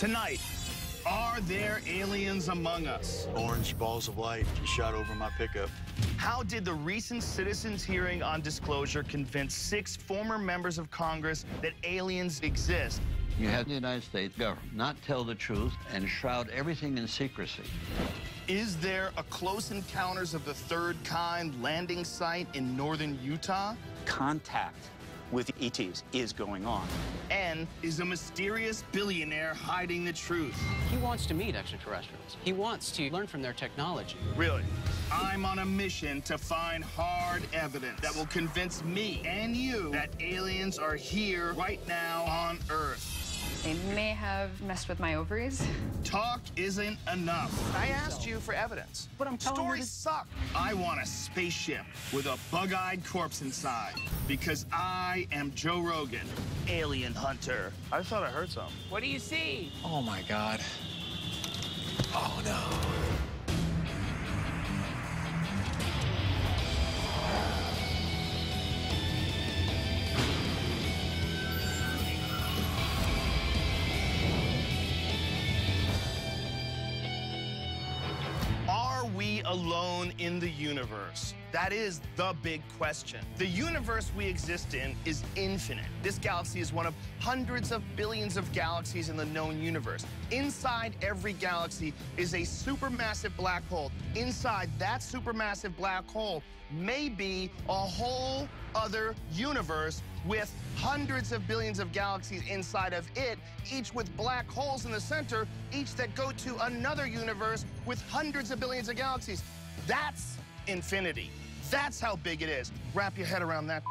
Tonight, are there aliens among us? Orange balls of light just shot over my pickup. How did the recent citizens' hearing on disclosure convince 6 former members of Congress that aliens exist? You had the United States government not tell the truth and shroud everything in secrecy. Is there a close encounters of the third kind landing site in northern Utah? Contact with ETs is going on. And is a mysterious billionaire hiding the truth? He wants to meet extraterrestrials. He wants to learn from their technology. Really? I'm on a mission to find hard evidence that will convince me and you that aliens are here right now on Earth. They may have messed with my ovaries. Talk isn't enough. I asked you for evidence. But I'm telling you, stories suck. I want a spaceship with a bug-eyed corpse inside because I am Joe Rogan, alien hunter. I thought I heard something. what do you see? Oh, my God. Oh, no. Are we alone in the universe? That is the big question. The universe we exist in is infinite. This galaxy is one of hundreds of billions of galaxies in the known universe. Inside every galaxy is a supermassive black hole. Inside that supermassive black hole may be a whole other universe with hundreds of billions of galaxies inside of it, each with black holes in the center, each that go to another universe with hundreds of billions of galaxies. That's infinity. That's how big it is. Wrap your head around that.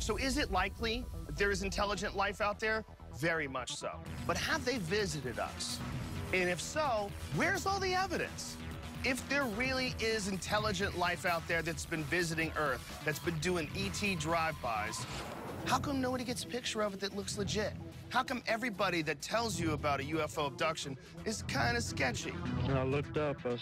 So is it likely that there is intelligent life out there? Very much so. But have they visited us? And if so, where's all the evidence? If there really is intelligent life out there that's been visiting Earth, that's been doing ET drive-bys, how come nobody gets a picture of it that looks legit? How come everybody that tells you about a UFO abduction is kind of sketchy? When I looked up, I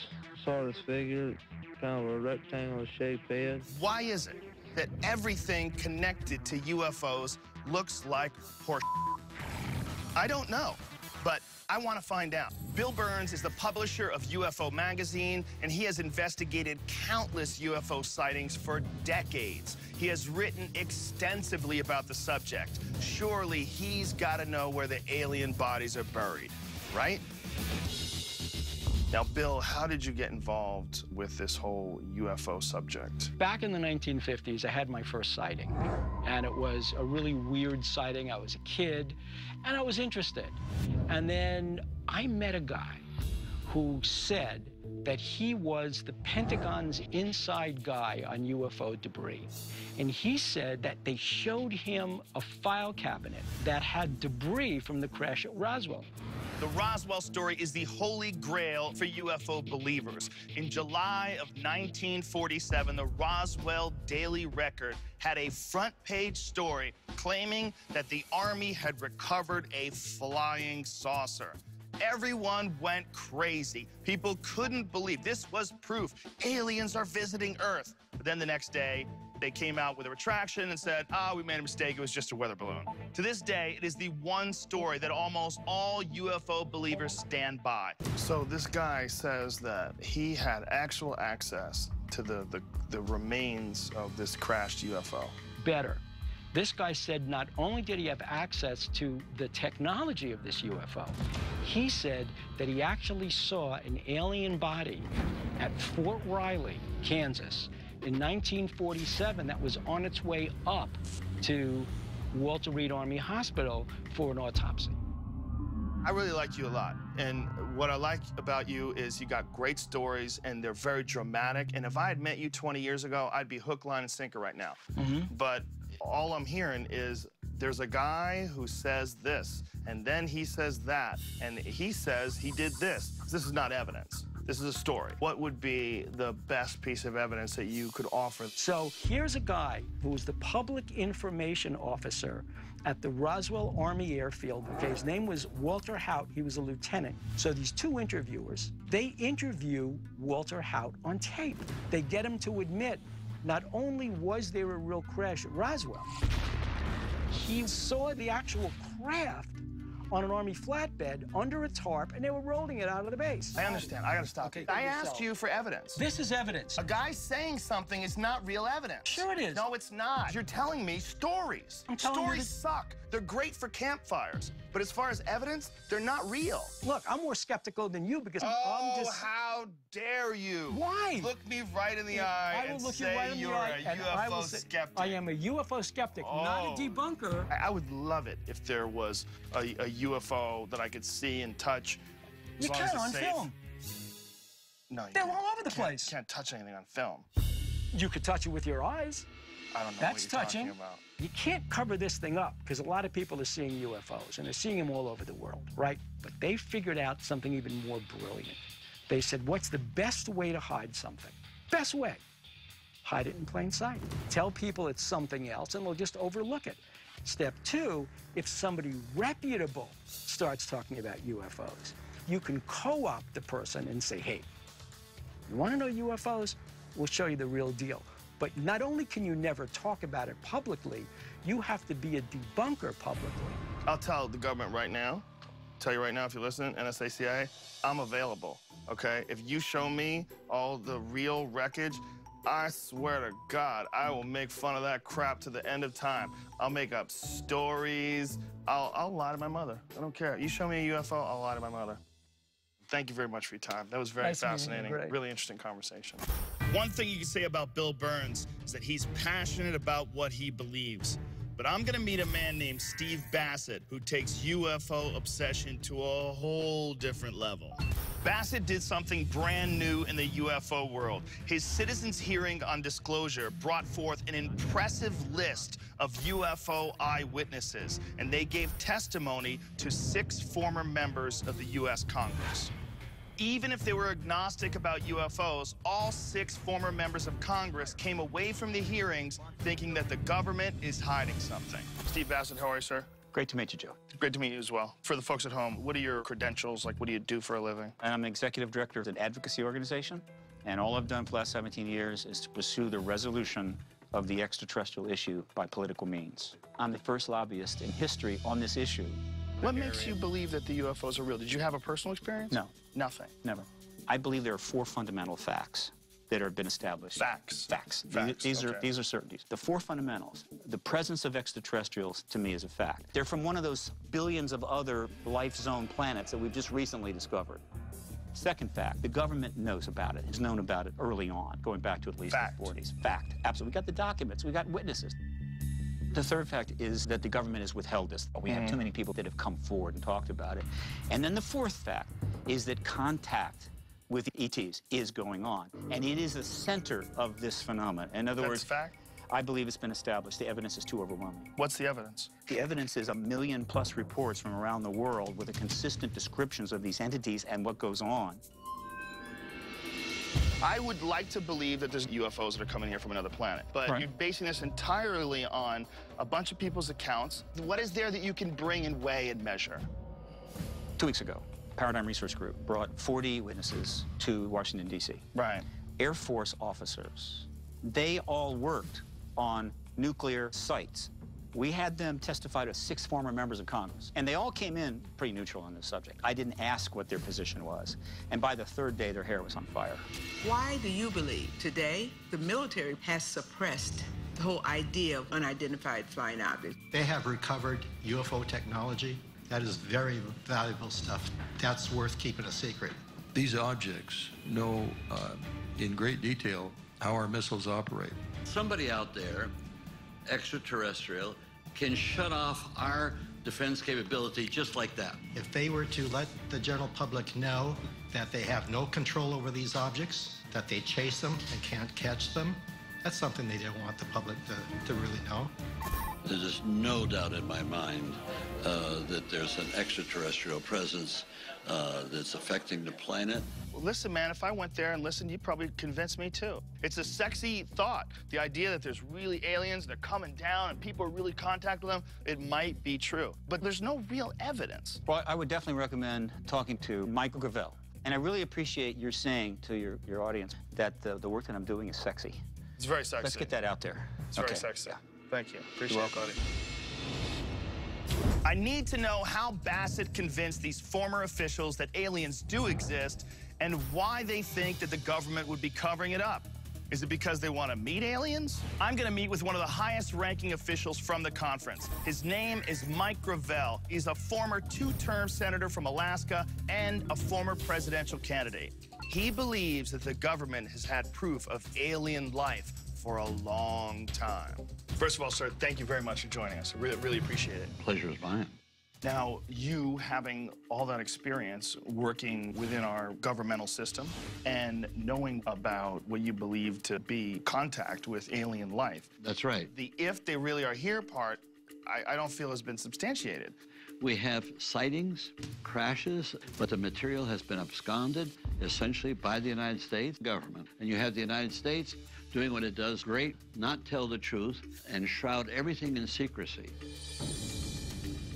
saw this figure, kind of a rectangle-shaped head. Why is it that everything connected to UFOs looks like horse? I don't know, but I want to find out. Bill Burns is the publisher of UFO Magazine, and he has investigated countless UFO sightings for decades. He has written extensively about the subject. Surely he's got to know where the alien bodies are buried, right? Now, Bill, how did you get involved with this whole UFO subject? Back in the 1950s, I had my first sighting, and it was a really weird sighting. I was a kid, and I was interested. And then I met a guy who said that he was the Pentagon's inside guy on UFO debris. And he said that they showed him a file cabinet that had debris from the crash at Roswell. The Roswell story is the holy grail for UFO believers. In July of 1947, the Roswell Daily Record had a front-page story claiming that the Army had recovered a flying saucer. Everyone went crazy. People couldn't believe this was proof. Aliens are visiting Earth. But then the next day, they came out with a retraction and said, we made a mistake. It was just a weather balloon. To this day, it is the one story that almost all UFO believers stand by. So this guy says that he had actual access to the remains of this crashed UFO. Better. This guy said not only did he have access to the technology of this UFO, he said that he actually saw an alien body at Fort Riley, Kansas, in 1947 that was on its way up to Walter Reed Army Hospital for an autopsy. I really like you a lot, and what I like about you is you got great stories, and they're very dramatic, and if I had met you 20 years ago, I'd be hook, line, and sinker right now. But all I'm hearing is there's a guy who says this, and then he says that, and he says he did this. This is not evidence. This is a story. What would be the best piece of evidence that you could offer? So here's a guy who was the public information officer at the Roswell Army Airfield. Okay, his name was Walter Haut. He was a lieutenant. So these two interviewers, they interview Walter Haut on tape. They get him to admit not only was there a real crash at Roswell, he saw the actual craft on an Army flatbed under a tarp, and they were rolling it out of the base. I understand. I gotta stop. Okay, I asked you for evidence. This is evidence. A guy saying something is not real evidence. Sure it is. No, it's not. You're telling me stories. I'm telling you Stories suck. They're great for campfires. But as far as evidence, they're not real. Look, I'm more skeptical than you because Oh, I'm just... how dare you? Why? Look me right in the eye I will and look you say right in the you're eye, a and I will UFO say, skeptic. I am a UFO skeptic, not a debunker. I would love it if there was a UFO that I could see and touch. You as long as can it's on safe. film. No, you They're can't. all over the place. Can't touch anything on film. You could touch it with your eyes. I don't know That's what you're touching. talking about. You can't cover this thing up because a lot of people are seeing UFOs, and they're seeing them all over the world, right? But they figured out something even more brilliant. They said, what's the best way to hide something? Best way. Hide it in plain sight. Tell people it's something else, and they'll just overlook it. Step two, if somebody reputable starts talking about UFOs, you can co-opt the person and say, hey, you want to know UFOs? We'll show you the real deal. But not only can you never talk about it publicly, you have to be a debunker publicly. I'll tell the government right now, tell you right now if you're listening, NSA, CIA, I'm available, okay? If you show me all the real wreckage, I swear to God, I will make fun of that crap to the end of time. I'll make up stories. I'll lie to my mother. I don't care. You show me a UFO, I'll lie to my mother. Thank you very much for your time. That was very fascinating. Really interesting conversation. One thing you can say about Bill Burns is that he's passionate about what he believes. But I'm gonna meet a man named Steve Bassett who takes UFO obsession to a whole different level. Bassett did something brand new in the UFO world. His citizens' hearing on disclosure brought forth an impressive list of UFO eyewitnesses, and they gave testimony to 6 former members of the U.S. Congress. Even if they were agnostic about UFOs, all 6 former members of Congress came away from the hearings thinking that the government is hiding something. Steve Bassett, how are you, sir? Great to meet you, Joe. Great to meet you as well. For the folks at home, what are your credentials? Like, what do you do for a living? I'm an executive director of an advocacy organization, and all I've done for the last 17 years is to pursue the resolution of the extraterrestrial issue by political means. I'm the first lobbyist in history on this issue. What makes you believe that the UFOs are real? Did you have a personal experience? No. Nothing. Never. I believe there are 4 fundamental facts that have been established. Facts. Facts. Facts, These okay. are certainties. The 4 fundamentals. The presence of extraterrestrials, to me, is a fact. They're from one of those billions of other life zone planets that we've just recently discovered. Second fact, the government knows about it. It's known about it early on, going back to at least the 40s. Fact. Absolutely. We got the documents. We got witnesses. The third fact is that the government has withheld this. We have too many people that have come forward and talked about it. And then the fourth fact is that contact with ETs is going on. And it is the center of this phenomenon. In other words, fact? I believe it's been established. The evidence is too overwhelming. What's the evidence? The evidence is 1 million+ reports from around the world with the consistent descriptions of these entities and what goes on. I would like to believe that there's UFOs that are coming here from another planet, but you're basing this entirely on a bunch of people's accounts. What is there that you can bring and weigh and measure? 2 weeks ago, Paradigm Research Group brought 40 witnesses to Washington, D.C. Right. Air Force officers. They all worked on nuclear sites. We had them testify to 6 former members of Congress, and they all came in pretty neutral on this subject. I didn't ask what their position was, and by the 3rd day, their hair was on fire. Why do you believe today the military has suppressed the whole idea of unidentified flying objects? They have recovered UFO technology. That is very valuable stuff. That's worth keeping a secret. These objects know in great detail how our missiles operate. Somebody out there, extraterrestrial, can shut off our defense capability just like that. If they were to let the general public know that they have no control over these objects, that they chase them and can't catch them, that's something they don't want the public to really know. There's just no doubt in my mind that there's an extraterrestrial presence that's affecting the planet. Well, listen, man, if I went there and listened, you'd probably convince me too. It's a sexy thought. The idea that there's really aliens, they're coming down, and people are really contacting them, it might be true. But there's no real evidence. Well, I would definitely recommend talking to Michael Gravel. And I really appreciate your saying to your audience that the work that I'm doing is sexy. It's very sexy. Let's get that out there. It's very sexy. Yeah. Thank you. Appreciate it, buddy. I need to know how Bassett convinced these former officials that aliens do exist and why they think that the government would be covering it up. Is it because they want to meet aliens? I'm going to meet with one of the highest-ranking officials from the conference. His name is Mike Gravel. He's a former two-term senator from Alaska and a former presidential candidate. He believes that the government has had proof of alien life for a long time. First of all, sir, thank you very much for joining us. I really appreciate it. Pleasure is mine. Now, you having all that experience working within our governmental system and knowing about what you believe to be contact with alien life. That's right. The if they really are here part, I don't feel has been substantiated. We have sightings, crashes, but the material has been absconded essentially by the United States government. And you have the United States doing what it does great, not tell the truth, and shroud everything in secrecy.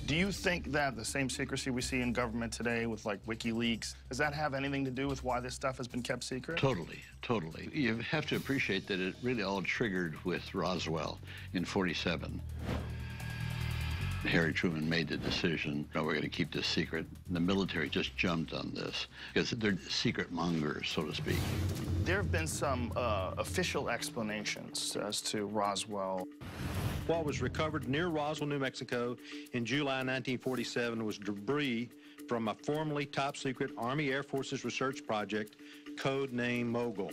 Do you think that the same secrecy we see in government today with, like, WikiLeaks, does that have anything to do with why this stuff has been kept secret? Totally, totally. You have to appreciate that it really all triggered with Roswell in '47. Harry Truman made the decision, no, we're going to keep this secret. The military just jumped on this because they're secret mongers, so to speak. There have been some official explanations as to Roswell. What was recovered near Roswell, New Mexico in July 1947 was debris from a formerly top-secret Army Air Forces research project, codenamed Mogul.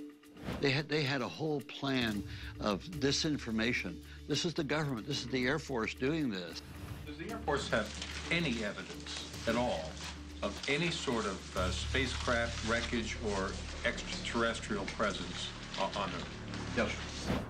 They had a whole plan of disinformation. This is the government, this is the Air Force doing this. Does the Air Force have any evidence at all of any sort of spacecraft wreckage or extraterrestrial presence on Earth? Yes.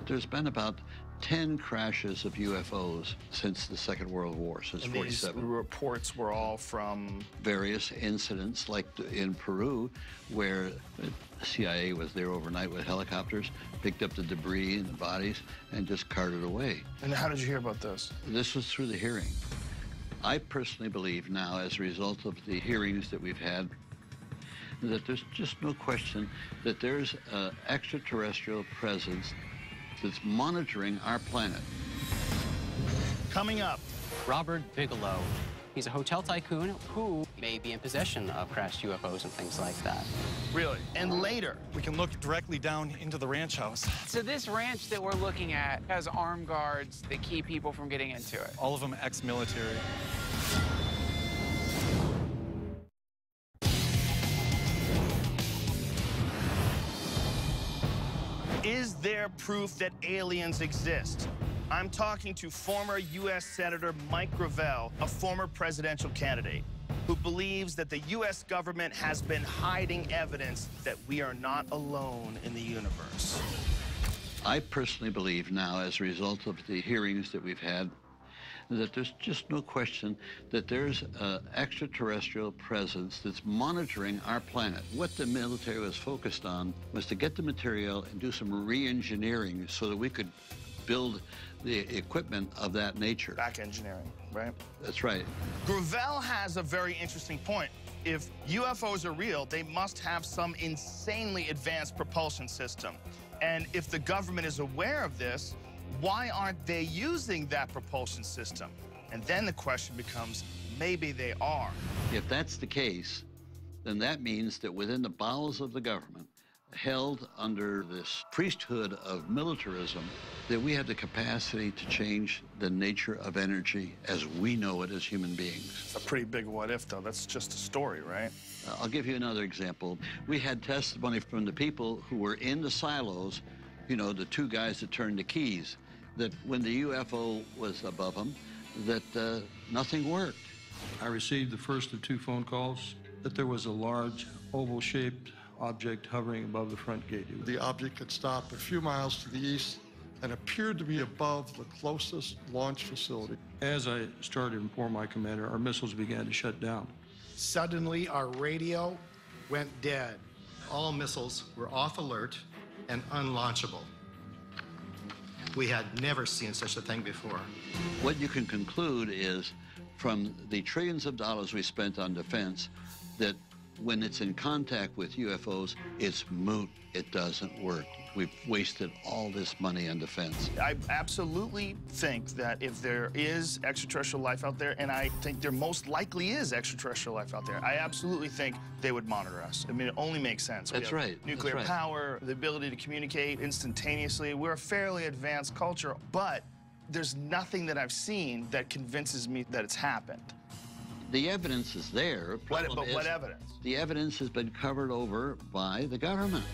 There's been about 10 crashes of UFOs since the Second World War, since '47. These reports were all from various incidents, like in Peru, where the CIA was there overnight with helicopters, picked up the debris and the bodies, and just carted away. And how did you hear about this? This was through the hearing. I personally believe now, as a result of the hearings that we've had, that there's just no question that there's an extraterrestrial presence that's monitoring our planet. Coming up, Robert Bigelow. He's a hotel tycoon who may be in possession of crashed UFOs and things like that. Really? And later, we can look directly down into the ranch house. So this ranch that we're looking at has armed guards that keep people from getting into it. All of them ex-military. Is there proof that aliens exist? I'm talking to former U.S. Senator Mike Gravel, a former presidential candidate, who believes that the U.S. government has been hiding evidence that we are not alone in the universe. I personally believe now, as a result of the hearings that we've had, that there's just no question that there's an extraterrestrial presence that's monitoring our planet. What the military was focused on was to get the material and do some re-engineering so that we could build the equipment of that nature. Back engineering, right? That's right. Gravel has a very interesting point. If UFOs are real, they must have some insanely advanced propulsion system. And if the government is aware of this, why aren't they using that propulsion system? And then the question becomes, maybe they are. If that's the case, then that means that within the bowels of the government, held under this priesthood of militarism, that we have the capacity to change the nature of energy as we know it as human beings. It's a pretty big what if, though. That's just a story, right? I'll give you another example. We had testimony from the people who were in the silos, you know, the two guys that turned the keys, that when the UFO was above them, that nothing worked. I received the first of 2 phone calls that there was a large oval-shaped object hovering above the front gate. The object had stopped a few miles to the east and appeared to be above the closest launch facility. As I started to inform my commander, our missiles began to shut down. Suddenly, our radio went dead. All missiles were off alert and unlaunchable. We had never seen such a thing before. What you can conclude is, from the trillions of dollars we spent on defense, that when it's in contact with UFOs, it's moot. It doesn't work. we've wasted all this money on defense. I absolutely think that if there is extraterrestrial life out there, and I think there most likely is extraterrestrial life out there, I absolutely think they would monitor us. I mean, it only makes sense. That's right. Nuclear That's right. power, the ability to communicate instantaneously. We're a fairly advanced culture, but there's nothing that I've seen that convinces me that it's happened. The evidence is there. But what evidence? The evidence has been covered over by the government.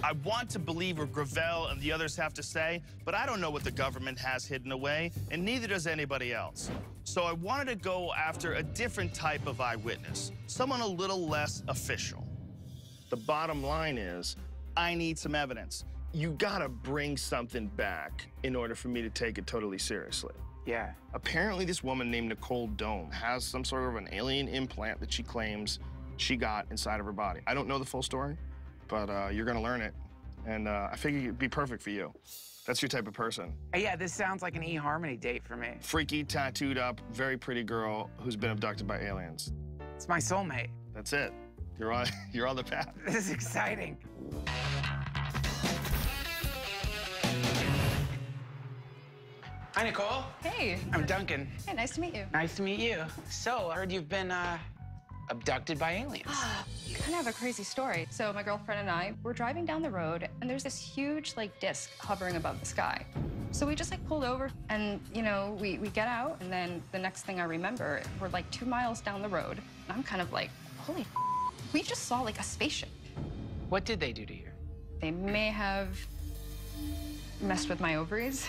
I want to believe what Gravel and the others have to say, but I don't know what the government has hidden away, and neither does anybody else. So I wanted to go after a different type of eyewitness, someone a little less official. The bottom line is, I need some evidence. You gotta bring something back in order for me to take it totally seriously. Yeah. Apparently, this woman named Nicole Dome has some sort of an alien implant that she claims she got inside of her body. I don't know the full story, but you're gonna learn it, and I figure it'd be perfect for you. That's your type of person. Yeah, this sounds like an eHarmony date for me. Freaky, tattooed up, very pretty girl who's been abducted by aliens. It's my soulmate. That's it. You're on the path. This is exciting. Hi, Nicole. Hey. I'm Duncan. Hey, nice to meet you. Nice to meet you. So, I heard you've been abducted by aliens. Kind of a crazy story. So my girlfriend and I were driving down the road, and there's this huge, like, disc hovering above the sky. So we just, like, pulled over, and, you know, we get out, and then the next thing I remember, we're, like, 2 miles down the road, and I'm kind of like, holy we just saw, like, a spaceship. What did they do to you? They may have messed with my ovaries.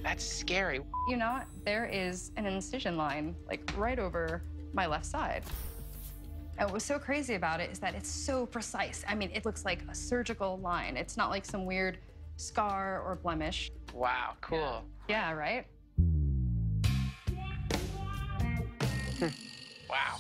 That's scary. You know, there is an incision line, like, right over my left side. And what was so crazy about it is that it's so precise. I mean, it looks like a surgical line. It's not like some weird scar or blemish. Wow, cool. Yeah, right? Wow.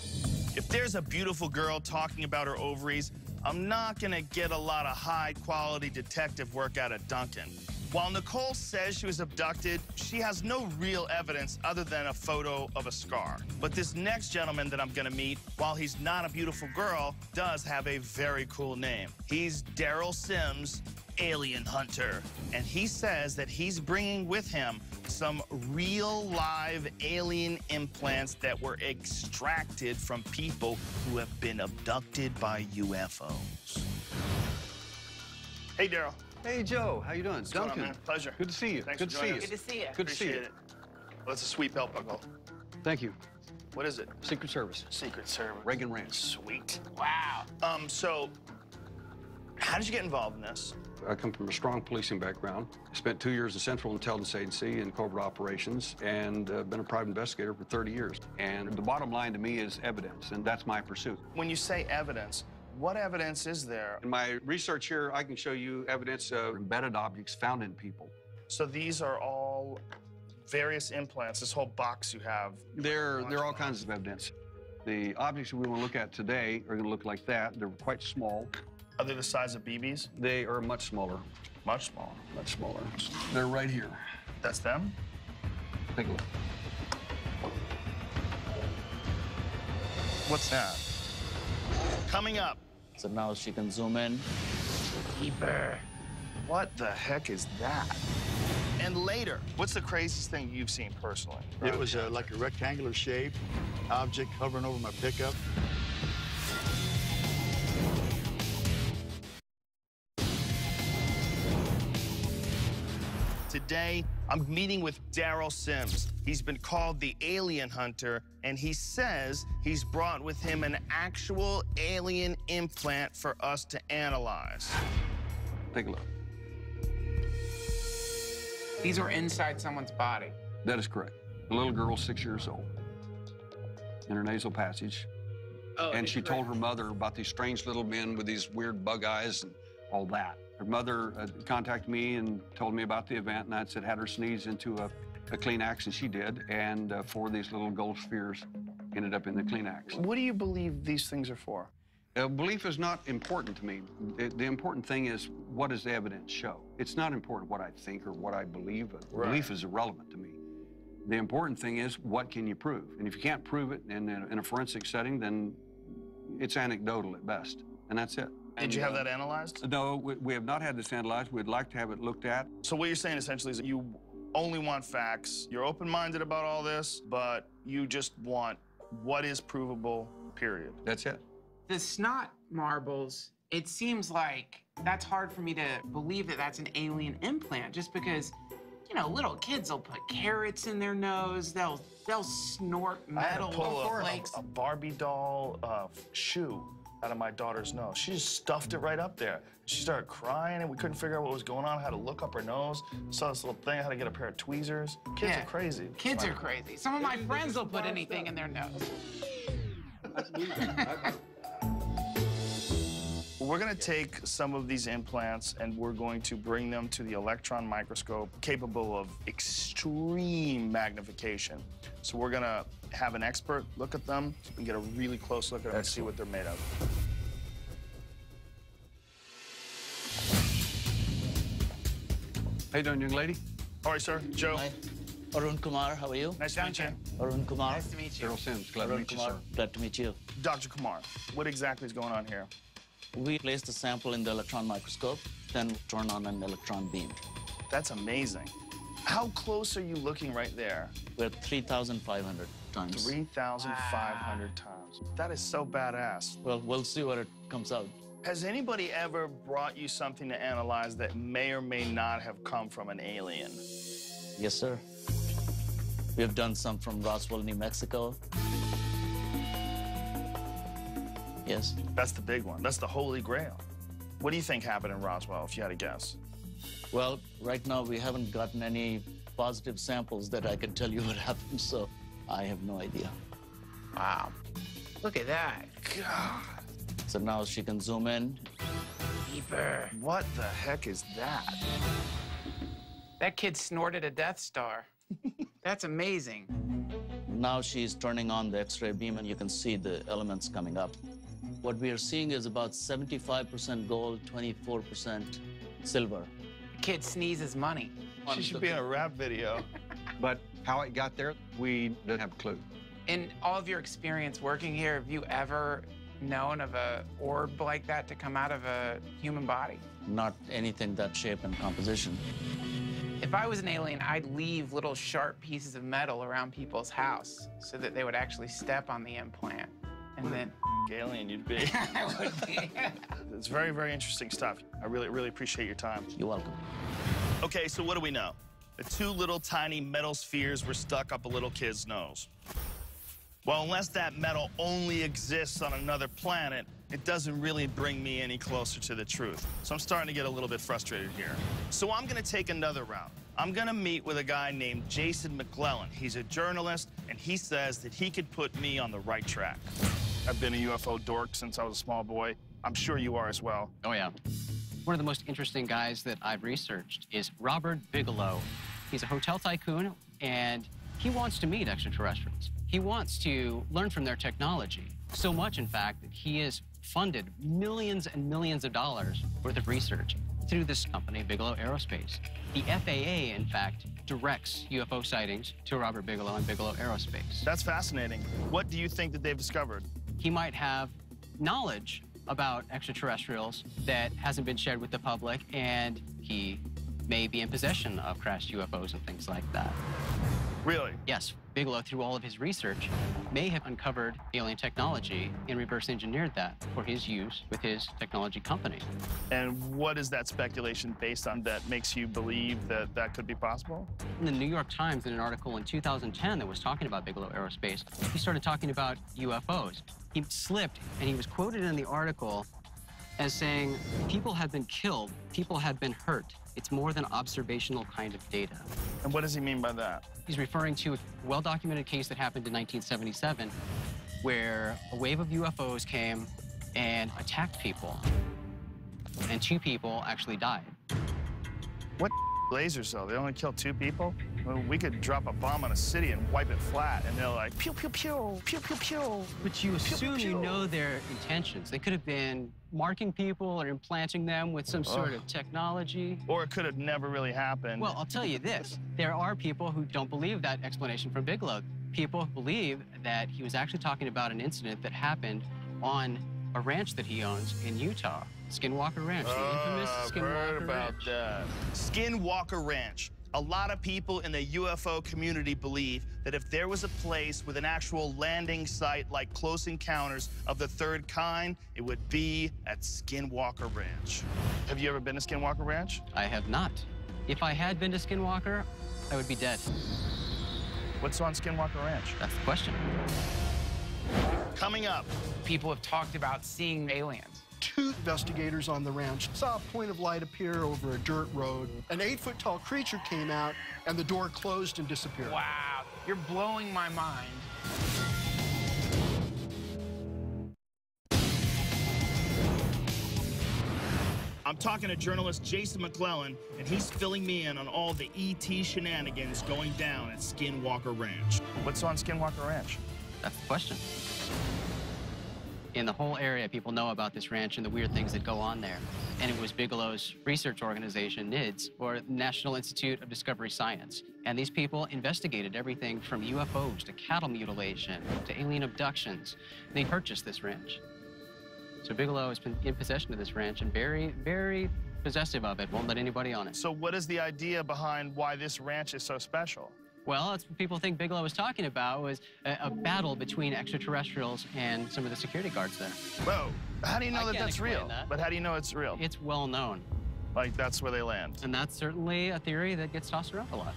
If there's a beautiful girl talking about her ovaries, I'm not gonna get a lot of high-quality detective work out of Duncan. While Nicole says she was abducted, she has no real evidence other than a photo of a scar. But this next gentleman that I'm gonna meet, while he's not a beautiful girl, does have a very cool name. He's Daryl Sims, alien hunter. And he says that he's bringing with him some real live alien implants that were extracted from people who have been abducted by UFOs. Hey, Daryl. Hey, Joe. How you doing? What's going on, Duncan. man? Pleasure. Good to see you. Thanks Good for to see joining you. us. Good to see you. Good to see you. Appreciate it. Well, that's a sweet belt buckle. Thank you. What is it? Secret Service. Secret Service. Reagan Ranch. Sweet. Wow. So, how did you get involved in this? I come from a strong policing background. I spent 2 years in Central Intelligence Agency in covert operations and been a private investigator for 30 years. And the bottom line to me is evidence, and that's my pursuit. When you say evidence, what evidence is there? In my research here, I can show you evidence of embedded objects found in people. So these are all various implants, this whole box you have. There are all kinds of evidence. The objects we want to look at today are going to look like that. They're quite small. Are they the size of BBs? They are much smaller. Much smaller? Much smaller. They're right here. That's them? Take a look. What's that? Coming up. So now she can zoom in. Keeper. What the heck is that? And later, what's the craziest thing you've seen personally? It was like a rectangular shape, object hovering over my pickup. Today, I'm meeting with Daryl Sims. He's been called the Alien Hunter, and he says he's brought with him an actual alien implant for us to analyze. Take a look. These were inside someone's body. That is correct. The little girl, 6 years old, in her nasal passage. Oh, and she told her mother about these strange little men with these weird bug eyes and all that. Her mother contacted me and told me about the event, and I said had her sneeze into a Kleenex, and she did, and 4 of these little gold spheres ended up in the Kleenex. What do you believe these things are for? Belief is not important to me. The important thing is, what does the evidence show? It's not important what I think or what I believe. Right. Belief is irrelevant to me. The important thing is, what can you prove? And if you can't prove it in a forensic setting, then it's anecdotal at best, and that's it. Did you have that analyzed? No, we have not had this analyzed. We'd like to have it looked at. So what you're saying essentially is that you only want facts. You're open-minded about all this, but you just want what is provable, period. That's it. The snot marbles, it seems like that's hard for me to believe that that's an alien implant, just because, you know, little kids will put carrots in their nose, they'll snort metal flakes. A Barbie doll shoe out of my daughter's nose. She just stuffed it right up there. She started crying, and we couldn't figure out what was going on. I had to look up her nose, saw this little thing. I had to get a pair of tweezers. Kids are crazy. Kids are crazy. Some of my friends will put anything in their nose. We're going to take some of these implants and we're going to bring them to the electron microscope capable of extreme magnification. So we're going to have an expert look at them and get a really close look at them and see what they're made of. How you doing, young lady? All right, sir. Joe. Hi. Arun Kumar, how are you? Nice to meet you. Arun Kumar. Nice to meet you. Cheryl Sims, glad to meet you, sir. Glad to meet you. Dr. Kumar, what exactly is going on here? We place the sample in the electron microscope, then turn on an electron beam. That's amazing. How close are you looking right there? We're 3,500 times. 3,500 times. That is so badass. Well, we'll see what it comes out. Has anybody ever brought you something to analyze that may or may not have come from an alien? Yes, sir. We have done some from Roswell, New Mexico. Yes. That's the big one. That's the holy grail. What do you think happened in Roswell, if you had to guess? Well, right now we haven't gotten any positive samples that I can tell you what happened, so I have no idea. Wow. Look at that. God. So now she can zoom in. Deeper. What the heck is that? That kid snorted a Death Star. That's amazing. Now she's turning on the X-ray beam and you can see the elements coming up. What we are seeing is about 75% gold, 24% silver. Kid sneezes money. She should be in a rap video. But how it got there, we don't have a clue. In all of your experience working here, have you ever known of a orb like that to come out of a human body? Not anything that shape and composition. If I was an alien, I'd leave little sharp pieces of metal around people's house so that they would actually step on the implant. And then... alien you'd be. I would be. It's very, very interesting stuff. I really, really appreciate your time. You're welcome. Okay, so what do we know? The two little tiny metal spheres were stuck up a little kid's nose. Well, unless that metal only exists on another planet, it doesn't really bring me any closer to the truth. So I'm starting to get a little bit frustrated here. So I'm gonna take another route. I'm gonna meet with a guy named Jason McClellan. He's a journalist, and he says that he could put me on the right track. I've been a UFO dork since I was a small boy. I'm sure you are as well. Oh, yeah. One of the most interesting guys that I've researched is Robert Bigelow. He's a hotel tycoon, and he wants to meet extraterrestrials. He wants to learn from their technology. So much, in fact, that he has funded millions and millions of dollars worth of research through this company, Bigelow Aerospace. The FAA, in fact, directs UFO sightings to Robert Bigelow and Bigelow Aerospace. That's fascinating. What do you think that they've discovered? He might have knowledge about extraterrestrials that hasn't been shared with the public, and he may be in possession of crashed UFOs and things like that. Really? Yes. Bigelow, through all of his research, may have uncovered alien technology and reverse engineered that for his use with his technology company. And what is that speculation based on that makes you believe that that could be possible? In the New York Times, in an article in 2010 that was talking about Bigelow Aerospace, he started talking about UFOs. He slipped, and he was quoted in the article as saying, people have been killed, people have been hurt. It's more than observational kind of data. And what does he mean by that? He's referring to a well-documented case that happened in 1977 where a wave of UFOs came and attacked people, and 2 people actually died. What laser cell? They only killed 2 people? Well, we could drop a bomb on a city and wipe it flat, and they're like, pew, pew, pew, pew, pew, pew. But you assume pew, you pew. know their intentions. They could have been marking people or implanting them with some sort of technology. Or it could have never really happened. Well, I'll tell you this. There are people who don't believe that explanation from Bigelow. People believe that he was actually talking about an incident that happened on a ranch that he owns in Utah, Skinwalker Ranch, the infamous I've heard Skinwalker about Ranch. that. Skinwalker Ranch. A lot of people in the UFO community believe that if there was a place with an actual landing site like Close Encounters of the Third Kind, it would be at Skinwalker Ranch. Have you ever been to Skinwalker Ranch? I have not. If I had been to Skinwalker, I would be dead. What's on Skinwalker Ranch? That's the question. Coming up. People have talked about seeing aliens. 2 investigators on the ranch saw a point of light appear over a dirt road. An 8-foot-tall creature came out, and the door closed and disappeared. Wow, you're blowing my mind. I'm talking to journalist Jason McClellan, and he's filling me in on all the ET shenanigans going down at Skinwalker Ranch. What's on Skinwalker Ranch? That's the question. In the whole area, people know about this ranch and the weird things that go on there. And it was Bigelow's research organization, NIDS, or National Institute of Discovery Science. And these people investigated everything from UFOs to cattle mutilation to alien abductions. They purchased this ranch. So Bigelow has been in possession of this ranch and very, very possessive of it, won't let anybody on it. So what is the idea behind why this ranch is so special? Well, that's what people think Bigelow was talking about, was a battle between extraterrestrials and some of the security guards there. Whoa, how do you know that that's real? But how do you know it's real? It's well known. Like, that's where they land? And that's certainly a theory that gets tossed around a lot.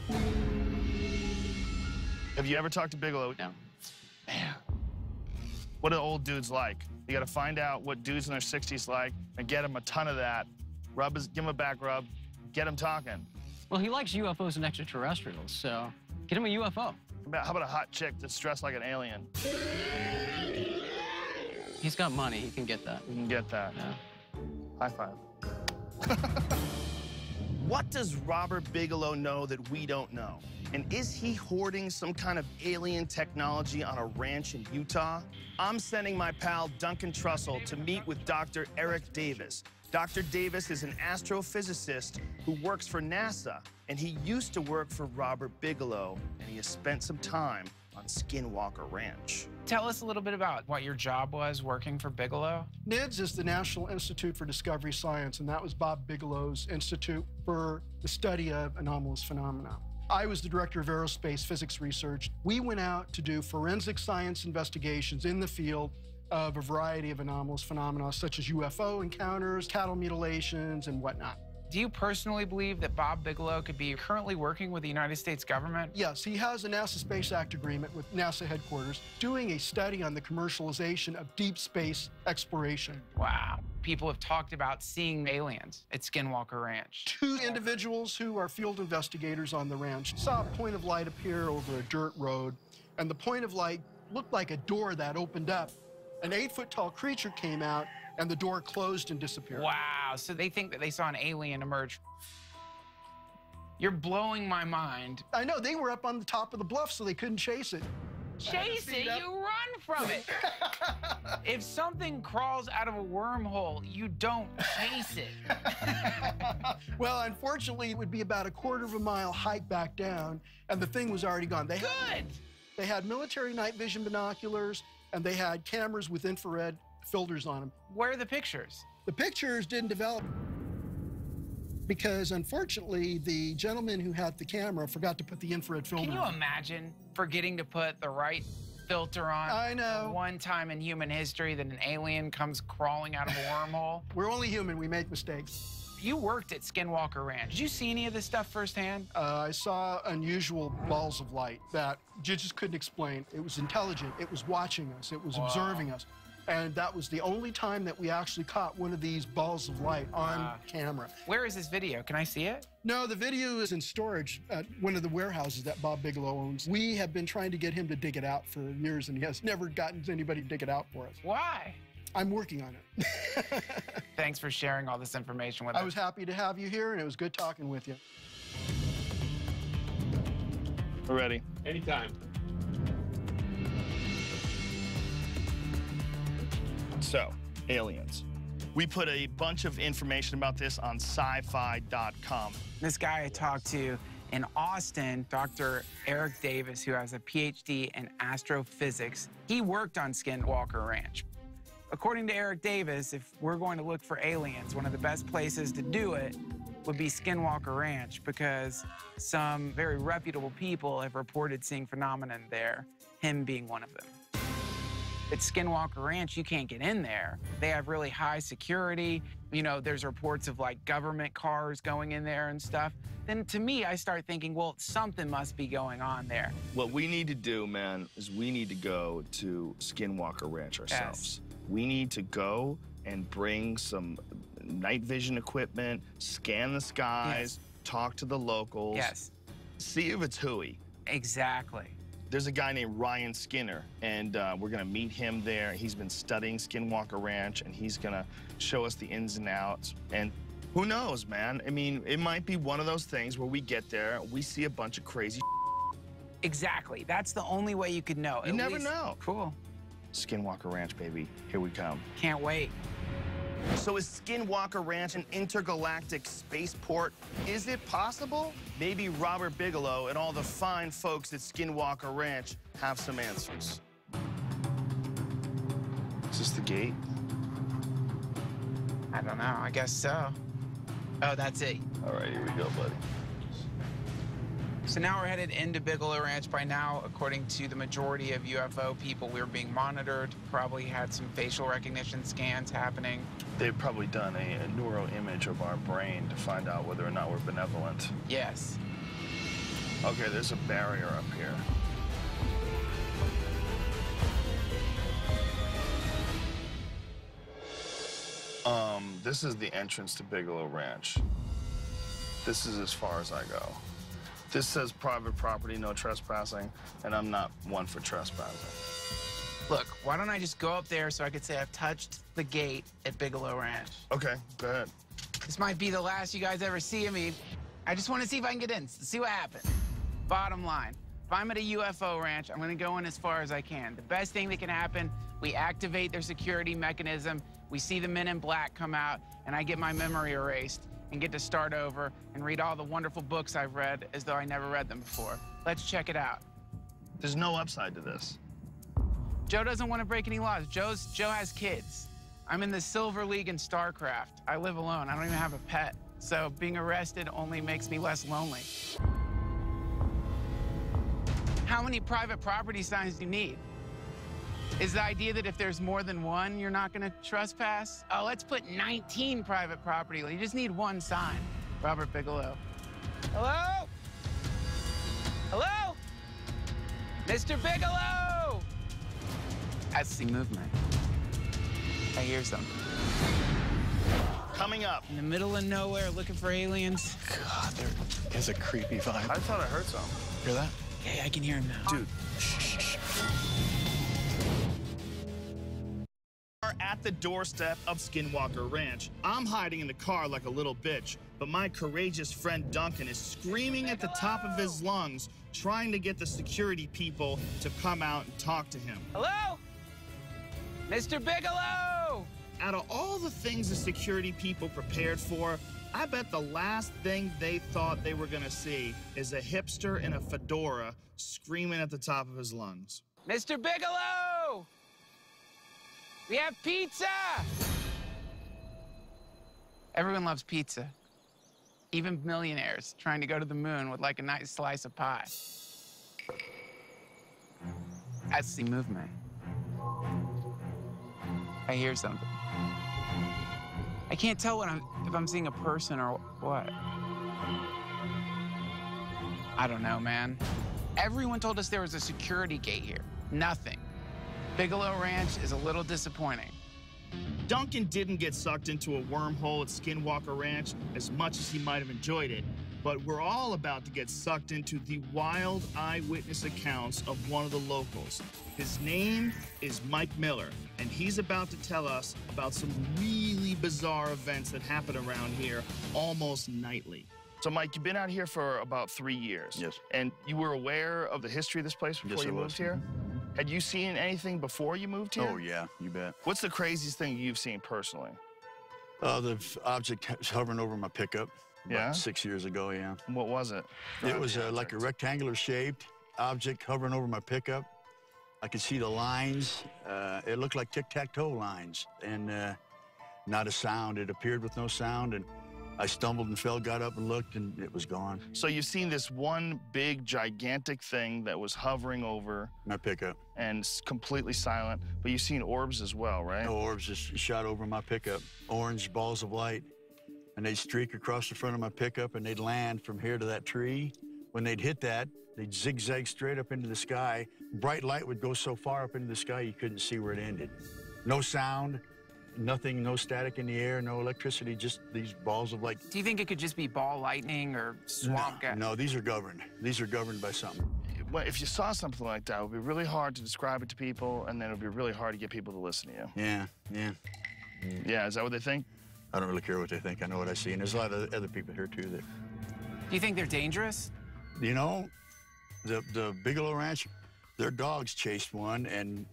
Have you ever talked to Bigelow? No. Man, what are old dudes like? You gotta find out what dudes in their 60s like and get them a ton of that. Give them a back rub, get them talking. Well, he likes UFOs and extraterrestrials, so get him a UFO. How about a hot chick that's dressed like an alien? He's got money. He can get that. You can get that. Yeah. High five. What does Robert Bigelow know that we don't know? And is he hoarding some kind of alien technology on a ranch in Utah? I'm sending my pal Duncan Trussell to meet with Dr. Eric Davis. Dr. Davis is an astrophysicist who works for NASA, and he used to work for Robert Bigelow, and he has spent some time on Skinwalker Ranch. Tell us a little bit about what your job was working for Bigelow. NIDS is the National Institute for Discovery Science, and that was Bob Bigelow's institute for the study of anomalous phenomena. I was the director of aerospace physics research. We went out to do forensic science investigations in the field of a variety of anomalous phenomena, such as UFO encounters, cattle mutilations, and whatnot. Do you personally believe that Bob Bigelow could be currently working with the United States government? Yes, he has a NASA Space Act agreement with NASA headquarters doing a study on the commercialization of deep space exploration. Wow. People have talked about seeing aliens at Skinwalker Ranch. 2 individuals who are field investigators on the ranch saw a point of light appear over a dirt road, and the point of light looked like a door that opened up. An 8-foot-tall creature came out, and the door closed and disappeared. Wow, so they think that they saw an alien emerge. You're blowing my mind. I know, they were up on the top of the bluff, so they couldn't chase it. Chase it, you run from it. If something crawls out of a wormhole, you don't chase it. Well, unfortunately, it would be about a 1/4 mile hike back down, and the thing was already gone. They had military night vision binoculars, and they had cameras with infrared filters on them. Where are the pictures? The pictures didn't develop because, unfortunately, the gentleman who had the camera forgot to put the infrared filter on. Can you imagine forgetting to put the right filter on? I know. One time in human history that an alien comes crawling out of a wormhole. We're only human. We make mistakes. You worked at Skinwalker Ranch. Did you see any of this stuff firsthand? I saw unusual balls of light that you just couldn't explain. It was intelligent. It was watching us. It was observing us. And that was the only time that we actually caught one of these balls of light on camera. Where is this video? Can I see it? No, the video is in storage at one of the warehouses that Bob Bigelow owns. We have been trying to get him to dig it out for years, and he has never gotten anybody to dig it out for us. Why? I'm working on it. Thanks for sharing all this information with us. I was happy to have you here, and it was good talking with you. We're ready. Anytime. So, aliens. We put a bunch of information about this on sci-fi.com. This guy I talked to in Austin, Dr. Eric Davis, who has a PhD in astrophysics, he worked on Skinwalker Ranch. According to Eric Davis, if we're going to look for aliens, one of the best places to do it would be Skinwalker Ranch, because some very reputable people have reported seeing phenomenon there, him being one of them. At Skinwalker Ranch, you can't get in there. They have really high security. You know, there's reports of like government cars going in there and stuff. Then to me, I start thinking, well, something must be going on there. What we need to do, man, is we need to go to Skinwalker Ranch ourselves. Yes. We need to go and bring some night vision equipment, scan the skies, talk to the locals. Yes. See if it's hooey. Exactly. There's a guy named Ryan Skinner, and we're gonna meet him there. He's been studying Skinwalker Ranch, and he's gonna show us the ins and outs. And who knows, man? I mean, it might be one of those things where we get there, we see a bunch of crazy. Exactly. That's the only way you could know. You never know. Cool. Skinwalker Ranch, baby. Here we come. Can't wait. So is Skinwalker Ranch an intergalactic spaceport? Is it possible? Maybe Robert Bigelow and all the fine folks at Skinwalker Ranch have some answers. Is this the gate? I don't know. I guess so. Oh, that's it. All right, here we go, buddy. So now we're headed into Bigelow Ranch. By now, according to the majority of UFO people, we were being monitored, probably had some facial recognition scans happening. They've probably done a neuro image of our brain to find out whether or not we're benevolent. Yes. Okay, there's a barrier up here. This is the entrance to Bigelow Ranch. This is as far as I go. This says private property, no trespassing, and I'm not one for trespassing. Look, why don't I just go up there so I could say I've touched the gate at Bigelow Ranch? Okay, go ahead. This might be the last you guys ever see of me. I just want to see if I can get in, see what happens. Bottom line, if I'm at a UFO ranch, I'm going to go in as far as I can. The best thing that can happen, we activate their security mechanism, we see the men in black come out, and I get my memory erased and get to start over and read all the wonderful books I've read as though I never read them before. Let's check it out. There's no upside to this. Joe doesn't want to break any laws. Joe has kids. I'm in the Silver League in StarCraft. I live alone. I don't even have a pet. So being arrested only makes me less lonely. How many private property signs do you need? Is the idea that if there's more than one, you're not gonna trespass? Oh, let's put 19 private property. You just need one sign. Robert Bigelow. Hello? Hello? Mr. Bigelow! That's the movement. I hear something. Coming up. In the middle of nowhere, looking for aliens. God, there is a creepy vibe. I thought I heard something. Hear that? Okay, I can hear him now. Dude. Shh. At the doorstep of Skinwalker Ranch. I'm hiding in the car like a little bitch, but my courageous friend Duncan is screaming at the top of his lungs, trying to get the security people to come out and talk to him. Hello? Mr. Bigelow! Out of all the things the security people prepared for, I bet the last thing they thought they were gonna see is a hipster in a fedora screaming at the top of his lungs. Mr. Bigelow! We have pizza! Everyone loves pizza. Even millionaires trying to go to the moon would like a nice slice of pie. That's the movement. I hear something. I can't tell if I'm seeing a person or what. I don't know, man. Everyone told us there was a security gate here. Nothing. Bigelow Ranch is a little disappointing. Duncan didn't get sucked into a wormhole at Skinwalker Ranch as much as he might have enjoyed it, but we're all about to get sucked into the wild eyewitness accounts of one of the locals. His name is Mike Miller, and he's about to tell us about some really bizarre events that happen around here almost nightly. So, Mike, you've been out here for about 3 years. Yes. And you were aware of the history of this place before you moved here? Had you seen anything before you moved here? Oh, yeah, you bet. What's the craziest thing you've seen personally? The object hovering over my pickup about 6 years ago, yeah. What was it? It was like a rectangular shaped object hovering over my pickup. I could see the lines. It looked like tic-tac-toe lines, and not a sound. It appeared with no sound, and I stumbled and fell, got up and looked, and it was gone. So you've seen this one big, gigantic thing that was hovering over my pickup. And completely silent, but you've seen orbs as well, right? No, orbs just shot over my pickup. Orange balls of light, and they'd streak across the front of my pickup, and they'd land from here to that tree. When they'd hit that, they'd zigzag straight up into the sky. Bright light would go so far up into the sky, you couldn't see where it ended. No sound. Nothing, no static in the air, no electricity, just these balls of light. Do you think it could just be ball lightning or swamp gas? No, these are governed. These are governed by something. Well, if you saw something like that, it would be really hard to describe it to people, and then it would be really hard to get people to listen to you. Yeah. Yeah, is that what they think? I don't really care what they think. I know what I see, and there's a lot of other people here, too, that... Do you think they're dangerous? You know, the Bigelow Ranch, their dogs chased one, and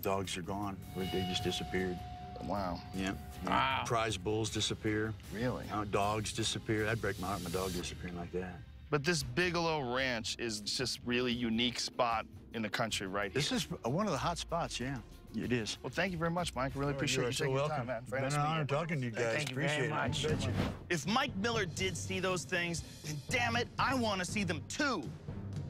dogs are gone. They just disappeared. Wow. Yeah. Wow. Prize bulls disappear. Really? Dogs disappear. That'd break my heart, my dog disappearing like that. But this Bigelow Ranch is just really unique spot in the country, right? This is one of the hot spots, yeah. It is. Well, thank you very much, Mike. I really appreciate you taking the time, man. It's been an honor talking to you guys. Thank you Appreciate very much. it. If Mike Miller did see those things, then damn it, I want to see them too.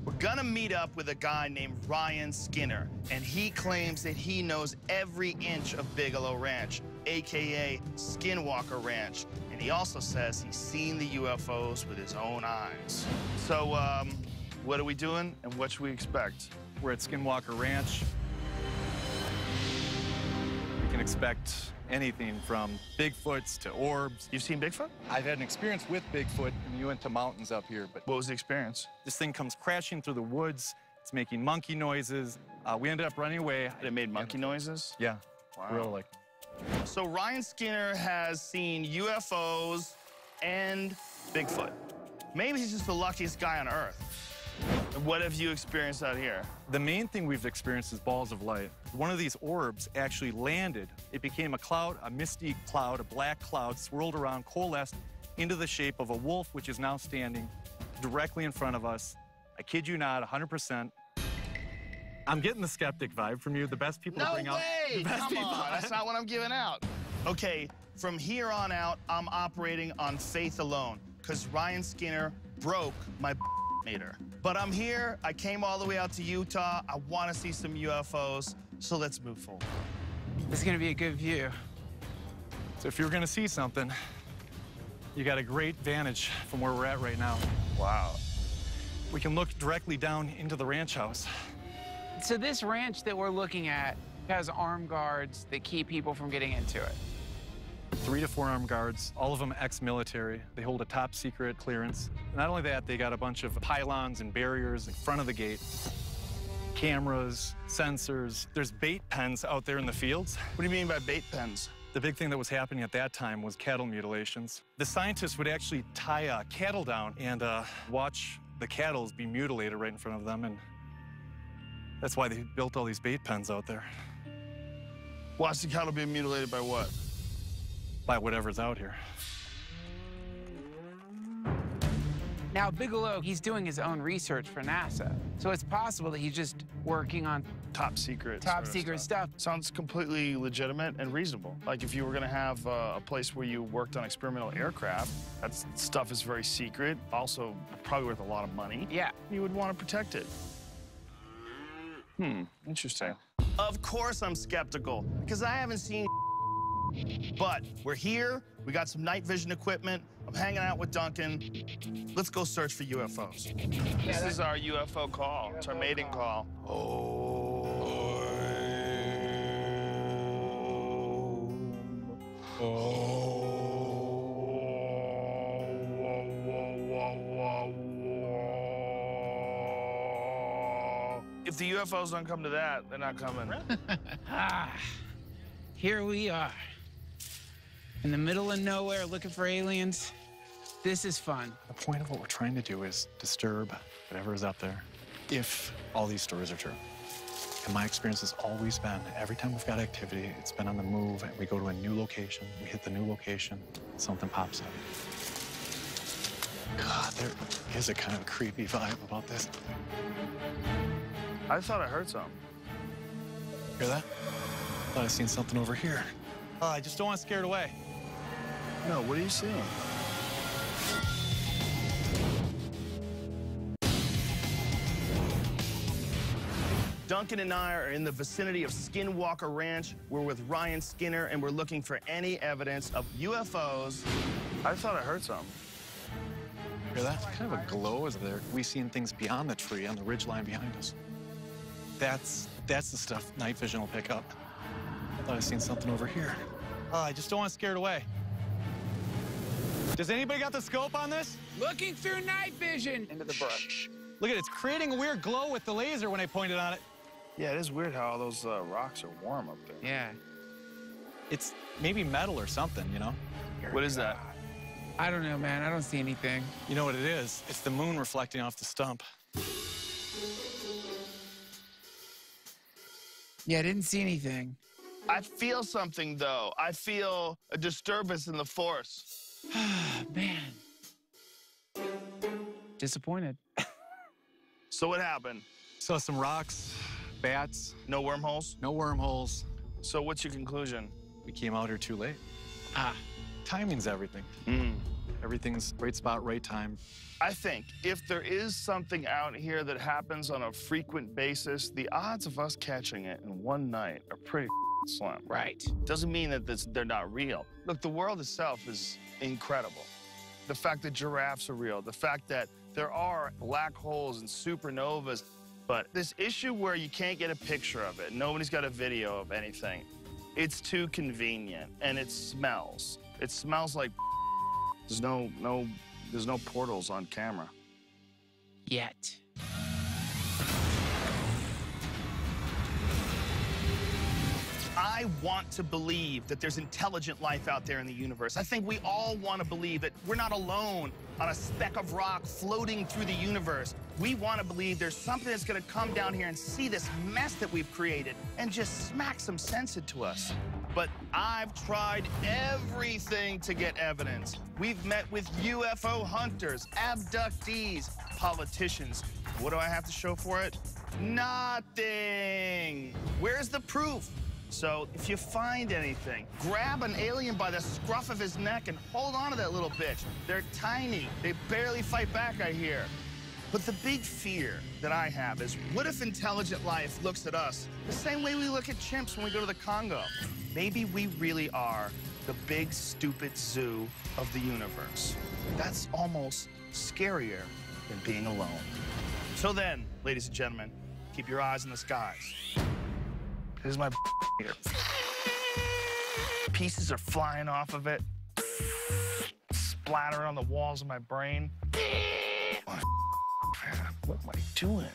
We're gonna meet up with a guy named Ryan Skinner, and he claims that he knows every inch of Bigelow Ranch, AKA Skinwalker Ranch. And he also says he's seen the UFOs with his own eyes. So, what are we doing, and what should we expect? We're at Skinwalker Ranch. We can expect anything from Bigfoots to orbs. You've seen Bigfoot? I've had an experience with Bigfoot in the Uinta Mountains up here. But what was the experience? This thing comes crashing through the woods. It's making monkey noises. We ended up running away. It made monkey noises? Yeah. Wow. Real like. So Ryan Skinner has seen UFOs and Bigfoot. Maybe he's just the luckiest guy on Earth. What have you experienced out here? The main thing we've experienced is balls of light. One of these orbs actually landed. It became a cloud, a misty cloud, a black cloud, swirled around, coalesced into the shape of a wolf, which is now standing directly in front of us. I kid you not, 100%. I'm getting the skeptic vibe from you. The best people to bring out. No way! Come on, that's not what I'm giving out. Okay, from here on out, I'm operating on faith alone, because Ryan Skinner broke my meter. But I'm here, I came all the way out to Utah. I want to see some UFOs, so let's move forward. This is gonna be a good view. So if you're gonna see something, you got a great vantage from where we're at right now. Wow. We can look directly down into the ranch house. So this ranch that we're looking at has armed guards that keep people from getting into it. 3 to 4 armed guards, all of them ex-military. They hold a top secret clearance. Not only that, they got a bunch of pylons and barriers in front of the gate, cameras, sensors. There's bait pens out there in the fields. What do you mean by bait pens? The big thing that was happening at that time was cattle mutilations. The scientists would actually tie cattle down and watch the cattle be mutilated right in front of them, and that's why they built all these bait pens out there. Watch the cattle being mutilated by what? By whatever's out here. Now, Bigelow, he's doing his own research for NASA. So it's possible that he's just working on top secret stuff. Sounds completely legitimate and reasonable. Like if you were gonna have a place where you worked on experimental aircraft, that stuff is very secret, also probably worth a lot of money. Yeah. You would want to protect it. Interesting. Of course I'm skeptical, because I haven't seen but we're here, we got some night vision equipment, I'm hanging out with Duncan. Let's go search for UFOs. This is our UFO call. It's our mating call. If the UFOs don't come to that, they're not coming. Here we are. In the middle of nowhere looking for aliens. This is fun. The point of what we're trying to do is disturb whatever is out there, if all these stories are true. And my experience has always been, every time we've got activity, it's been on the move, and we go to a new location, we hit the new location, something pops up. God, there is a kind of creepy vibe about this. I thought I heard something. Hear that? Thought I seen something over here. Oh, I just don't want to scare it away. No, what are you seeing? Duncan and I are in the vicinity of Skinwalker Ranch. We're with Ryan Skinner, and we're looking for any evidence of UFOs. I thought I heard something. Hear that? Kind of a glow is there. We seen things beyond the tree on the ridge line behind us. That's the stuff night vision will pick up. I thought I seen something over here. Oh, I just don't want to scare it away. Does anybody got the scope on this? Looking through night vision. Into the brush. Look at it, it's creating a weird glow with the laser when I pointed on it. Yeah, it is weird how all those rocks are warm up there. Yeah. It's maybe metal or something, you know? What is that? I don't know, man. I don't see anything. You know what it is? It's the moon reflecting off the stump. Yeah, I didn't see anything. I feel something, though. I feel a disturbance in the force. Man. Disappointed. So what happened? Saw some rocks, bats. No wormholes? No wormholes. So what's your conclusion? We came out here too late. Ah. Timing's everything. Everything's right spot, right time. I think if there is something out here that happens on a frequent basis, the odds of us catching it in one night are pretty slim. Right. Doesn't mean that they're not real. Look, the world itself is incredible. The fact that giraffes are real, the fact that there are black holes and supernovas, but this issue where you can't get a picture of it, nobody's got a video of anything, it's too convenient, and it smells. It smells like there's no portals on camera. Yet. I want to believe that there's intelligent life out there in the universe. I think we all want to believe that we're not alone on a speck of rock floating through the universe. We want to believe there's something that's going to come down here and see this mess that we've created and just smack some sense into us. But I've tried everything to get evidence. We've met with UFO hunters, abductees, politicians. What do I have to show for it? Nothing. Where's the proof? So if you find anything, grab an alien by the scruff of his neck and hold on to that little bitch. They're tiny. They barely fight back, I hear. But the big fear that I have is, what if intelligent life looks at us the same way we look at chimps when we go to the Congo? Maybe we really are the big, stupid zoo of the universe. That's almost scarier than being alone. So then, ladies and gentlemen, keep your eyes in the skies. This is my here. Pieces are flying off of it, splattering on the walls of my brain. What am I doing?